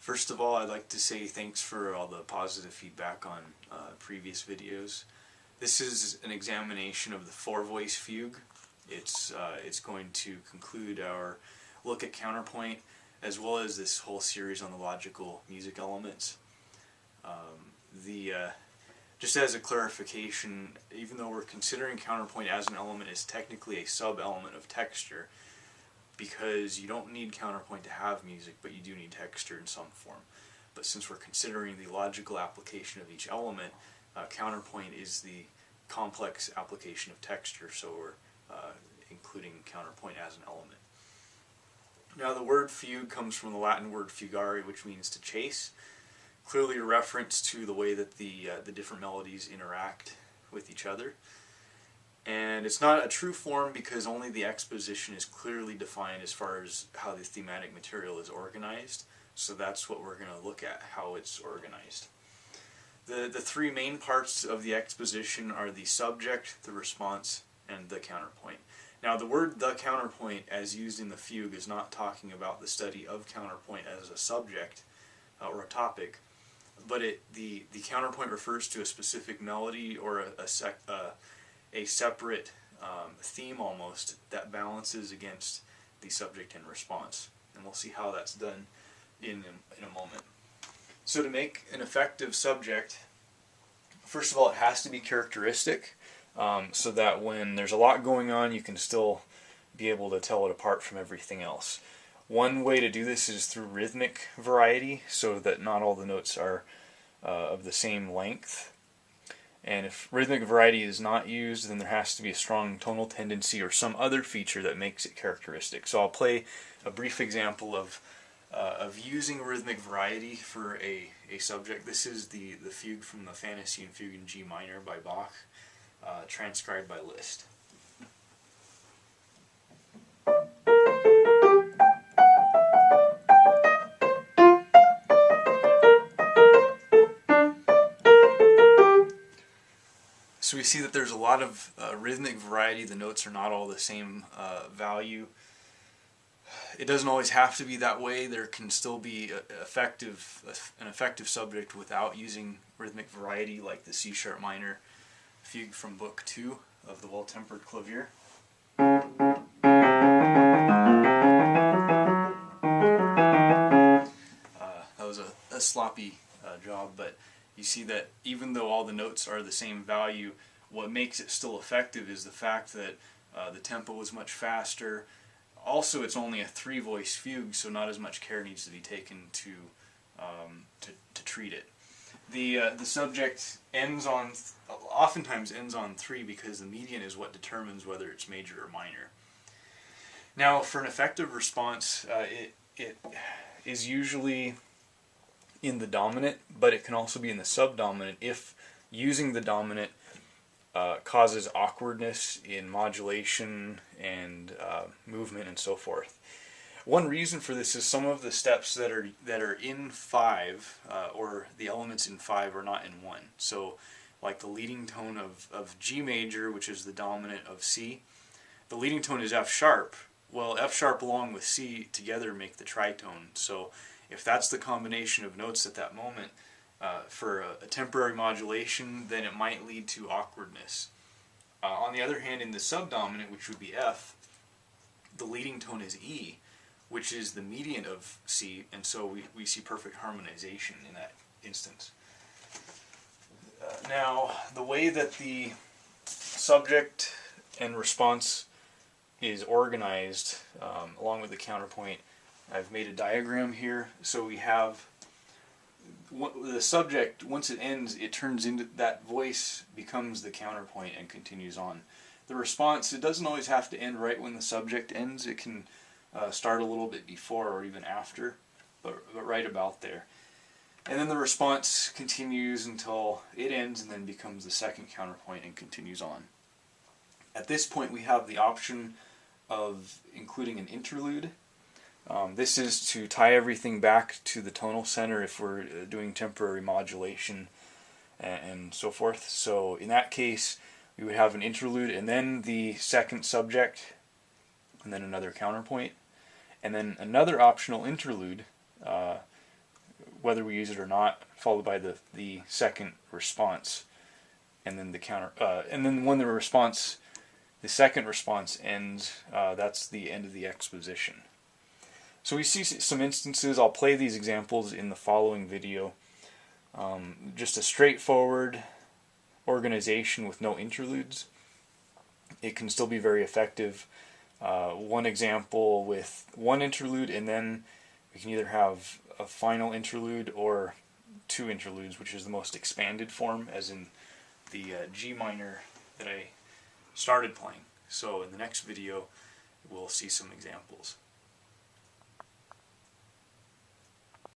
First of all, I'd like to say thanks for all the positive feedback on previous videos. This is an examination of the 4-voice fugue. It's going to conclude our look at counterpoint, as well as this whole series on the logical music elements. Just as a clarification, even though we're considering counterpoint as an element, it's technically a sub-element of texture, because you don't need counterpoint to have music, but you do need texture in some form. But since we're considering the logical application of each element, counterpoint is the complex application of texture, so we're including counterpoint as an element. Now, the word fugue comes from the Latin word fugare, which means to chase. Clearly a reference to the way that the different melodies interact with each other. And it's not a true form because only the exposition is clearly defined as far as how the thematic material is organized. So that's what we're going to look at, how it's organized. The three main parts of the exposition are the subject, the response, and the counterpoint. Now, the word the counterpoint, as used in the fugue, is not talking about the study of counterpoint as a subject or a topic, but the counterpoint refers to a specific melody or a separate theme almost that balances against the subject and response. And we'll see how that's done in a moment. So to make an effective subject, first of all, it has to be characteristic, so that when there's a lot going on, you can still be able to tell it apart from everything else. One way to do this is through rhythmic variety, so that not all the notes are of the same length. And if rhythmic variety is not used, then there has to be a strong tonal tendency or some other feature that makes it characteristic. So I'll play a brief example of using rhythmic variety for a subject. This is the fugue from the Fantasy and Fugue in G minor by Bach, transcribed by Liszt. So we see that there's a lot of rhythmic variety. The notes are not all the same value. It doesn't always have to be that way. There can still be an effective subject without using rhythmic variety, like the C sharp minor fugue from Book 2 of the Well-Tempered Clavier. That was a sloppy job, but you see that even though all the notes are the same value, what makes it still effective is the fact that the tempo is much faster. Also, it's only a 3-voice fugue, so not as much care needs to be taken to treat it. The subject oftentimes ends on 3 because the median is what determines whether it's major or minor. Now, for an effective response, it is usually in the dominant, but it can also be in the subdominant if using the dominant causes awkwardness in modulation and movement and so forth. One reason for this is some of the steps that are in 5 or the elements in 5 are not in 1. So like the leading tone of G major, which is the dominant of C, the leading tone is F sharp. Well, F sharp along with C together make the tritone. So if that's the combination of notes at that moment, for a temporary modulation, then it might lead to awkwardness. On the other hand, in the subdominant, which would be F, the leading tone is E, which is the median of C, and so we see perfect harmonization in that instance. Now, the way that the subject and response is organized, along with the counterpoint, I've made a diagram here. So we have the subject, once it ends, it turns into, that voice becomes the counterpoint and continues on. The response, it doesn't always have to end right when the subject ends. It can start a little bit before or even after, but right about there. And then the response continues until it ends and then becomes the second counterpoint and continues on. At this point, we have the option of including an interlude. This is to tie everything back to the tonal center if we're doing temporary modulation and so forth. So in that case, we would have an interlude and then the second subject and then another counterpoint and then another optional interlude whether we use it or not, followed by the second response, and then the counter, and then when the second response ends, that's the end of the exposition. So we see some instances. I'll play these examples in the following video. Just a straightforward organization with no interludes. It can still be very effective. One example with one interlude, and then we can either have a final interlude or two interludes, which is the most expanded form, as in the G minor that I started playing. So in the next video, we'll see some examples.